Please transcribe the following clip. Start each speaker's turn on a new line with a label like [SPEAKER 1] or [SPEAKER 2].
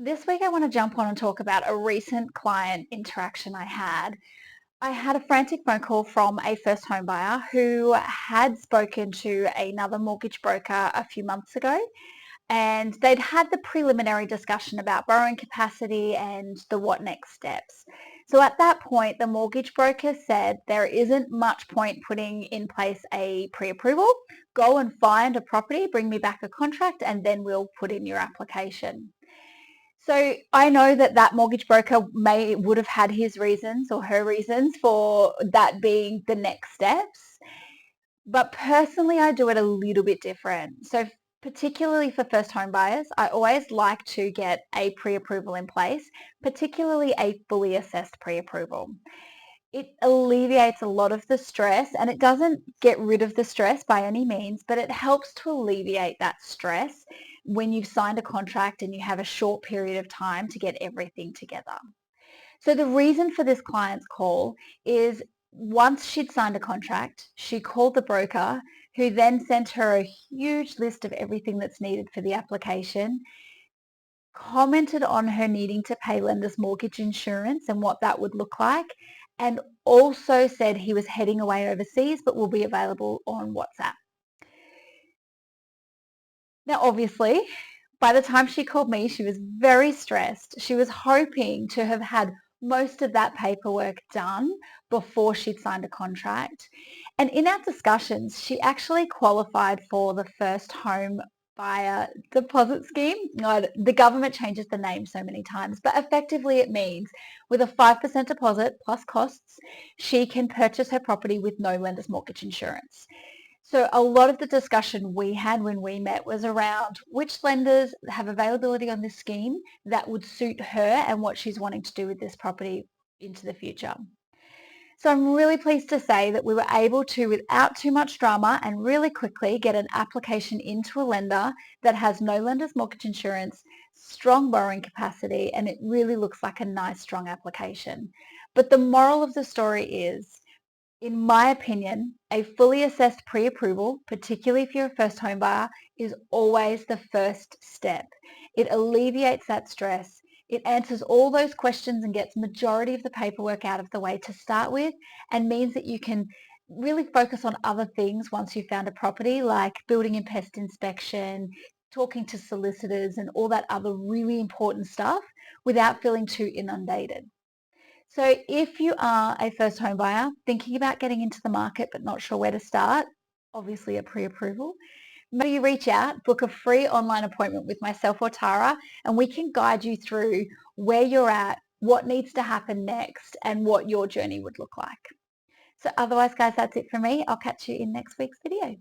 [SPEAKER 1] This week, I want to jump on and talk about a recent client interaction I had. I had a frantic phone call from a first home buyer who had spoken to another mortgage broker a few months ago, and they'd had the preliminary discussion about borrowing capacity and the what next steps. So at that point, the mortgage broker said there isn't much point putting in place a pre-approval. Go and find a property, bring me back a contract, and then we'll put in your application. So I know that that mortgage broker would have had his reasons or her reasons for that being the next steps. But personally, I do it a little bit different. So particularly for first home buyers, I always like to get a pre-approval in place, particularly a fully assessed pre-approval. It alleviates a lot of the stress, and it doesn't get rid of the stress by any means, but it helps to alleviate that stress when you've signed a contract and you have a short period of time to get everything together. So the reason for this client's call is once she'd signed a contract, she called the broker who then sent her a huge list of everything that's needed for the application, commented on her needing to pay lender's mortgage insurance and what that would look like, and also said he was heading away overseas but will be available on WhatsApp. Now, obviously, by the time she called me, she was very stressed. She was hoping to have had most of that paperwork done before she'd signed a contract. And in our discussions, she actually qualified for the first home buyer deposit scheme. The government changes the name so many times, but effectively it means with a 5% deposit plus costs, she can purchase her property with no lender's mortgage insurance. So a lot of the discussion we had when we met was around which lenders have availability on this scheme that would suit her and what she's wanting to do with this property into the future. So I'm really pleased to say that we were able to, without too much drama and really quickly, get an application into a lender that has no lender's mortgage insurance, strong borrowing capacity, and it really looks like a nice, strong application. But the moral of the story is, in my opinion, a fully assessed pre-approval, particularly if you're a first home buyer, is always the first step. It alleviates that stress. It answers all those questions and gets majority of the paperwork out of the way to start with, and means that you can really focus on other things once you've found a property, like building and pest inspection, talking to solicitors and all that other really important stuff without feeling too inundated. So if you are a first home buyer thinking about getting into the market but not sure where to start, obviously a pre-approval, maybe you reach out, book a free online appointment with myself or Tara, and we can guide you through where you're at, what needs to happen next, and what your journey would look like. So otherwise, guys, that's it for me. I'll catch you in next week's video.